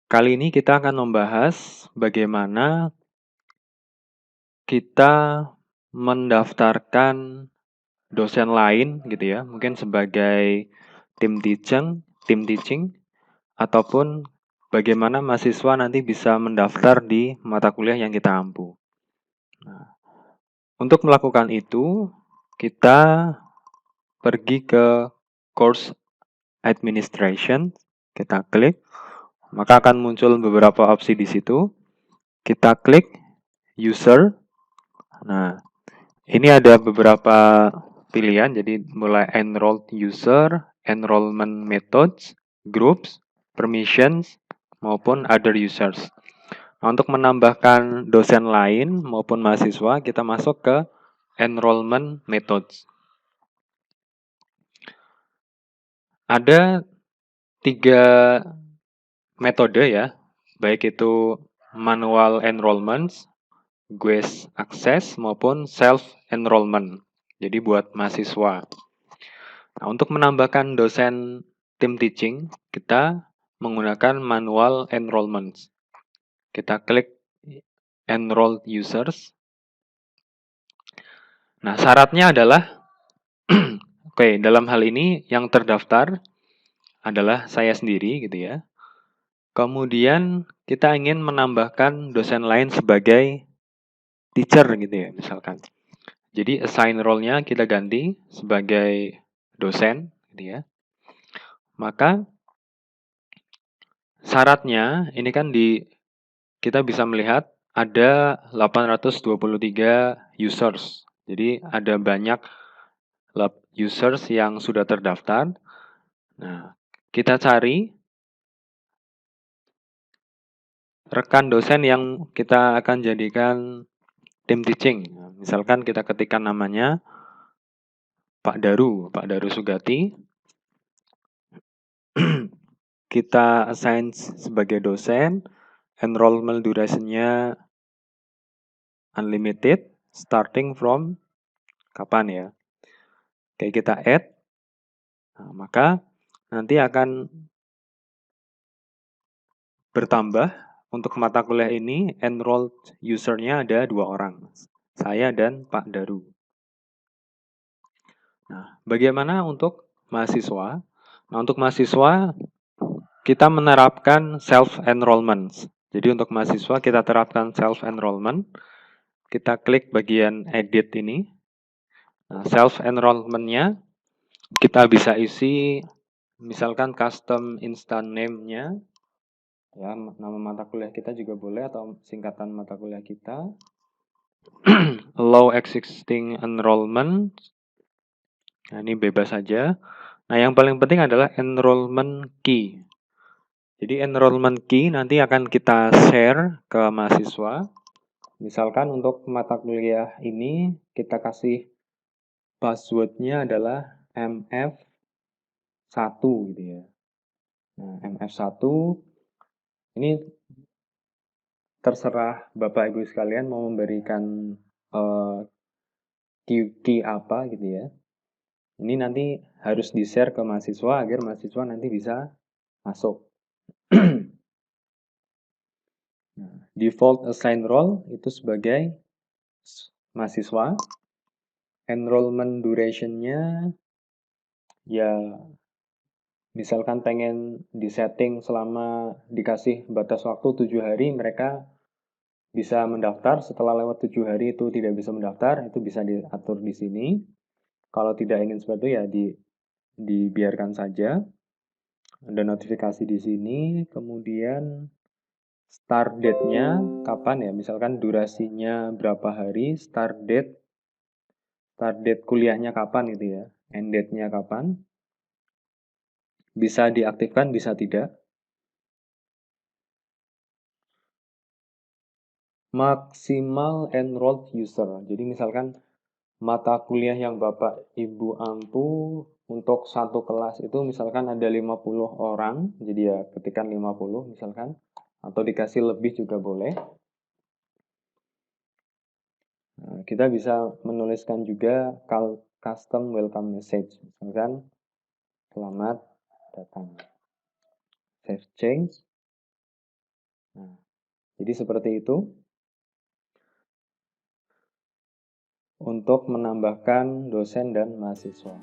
Kali ini kita akan membahas bagaimana kita mendaftarkan dosen lain gitu ya, mungkin sebagai tim teaching ataupun bagaimana mahasiswa nanti bisa mendaftar di mata kuliah yang kita ampu. Nah, untuk melakukan itu, kita pergi ke course administration, kita klik, maka akan muncul beberapa opsi di situ. Kita klik user. Nah, ini ada beberapa pilihan, jadi mulai enrolled user, enrollment methods, groups, permissions, maupun other users. Nah, untuk menambahkan dosen lain maupun mahasiswa, kita masuk ke enrollment methods. Ada 3 metode ya, baik itu manual enrollment, guest access, maupun self-enrollment. Jadi buat mahasiswa. Nah, untuk menambahkan dosen tim teaching, kita menggunakan manual enrollment. Kita klik enrolled users. Nah, syaratnya adalah, oke, dalam hal ini yang terdaftar adalah saya sendiri gitu ya. Kemudian kita ingin menambahkan dosen lain sebagai teacher gitu ya, misalkan. Jadi assign role-nya kita ganti sebagai dosen gitu ya. Maka syaratnya ini kan kita bisa melihat ada 823 users. Jadi ada banyak users yang sudah terdaftar. Nah, kita cari rekan dosen yang kita akan jadikan tim teaching. Nah, misalkan kita ketikkan namanya Pak Daru Sugati. Kita assign sebagai dosen, enrollment duration-nya unlimited, starting from kapan ya? Kayak kita add, nah, maka nanti akan bertambah. Untuk mata kuliah ini, enrolled user-nya ada 2 orang, saya dan Pak Daru. Nah, bagaimana untuk mahasiswa? Nah, untuk mahasiswa, kita menerapkan self-enrollment. Jadi untuk mahasiswa kita terapkan self-enrollment. Kita klik bagian edit ini. Nah, self-enrollment-nya kita bisa isi misalkan custom instant name-nya. Ya, nama mata kuliah kita juga boleh atau singkatan mata kuliah kita. Allow existing enrollment. Nah, ini bebas saja. Nah, yang paling penting adalah enrollment key. Jadi enrollment key nanti akan kita share ke mahasiswa. Misalkan untuk mata kuliah ini kita kasih password-nya adalah MF1 gitu ya. Nah, MF1 ini terserah Bapak Ibu sekalian mau memberikan key apa gitu ya. Ini nanti harus di-share ke mahasiswa agar mahasiswa nanti bisa masuk. Nah, default assign role itu sebagai mahasiswa. Enrollment duration-nya ya misalkan pengen disetting selama dikasih batas waktu 7 hari, mereka bisa mendaftar. Setelah lewat 7 hari itu tidak bisa mendaftar, itu bisa diatur di sini. Kalau tidak ingin seperti itu ya dibiarkan saja. Ada notifikasi di sini, kemudian start date-nya kapan ya, misalkan durasinya berapa hari, start date kuliahnya kapan gitu ya, end date-nya kapan. Bisa diaktifkan, bisa tidak. Maksimal enrolled user. Jadi misalkan mata kuliah yang Bapak Ibu ampu untuk satu kelas itu misalkan ada 50 orang, jadi ya ketikkan 50 misalkan, atau dikasih lebih juga boleh. Nah, kita bisa menuliskan juga custom welcome message, misalkan selamat datang. Save change. Nah, jadi seperti itu untuk menambahkan dosen dan mahasiswa.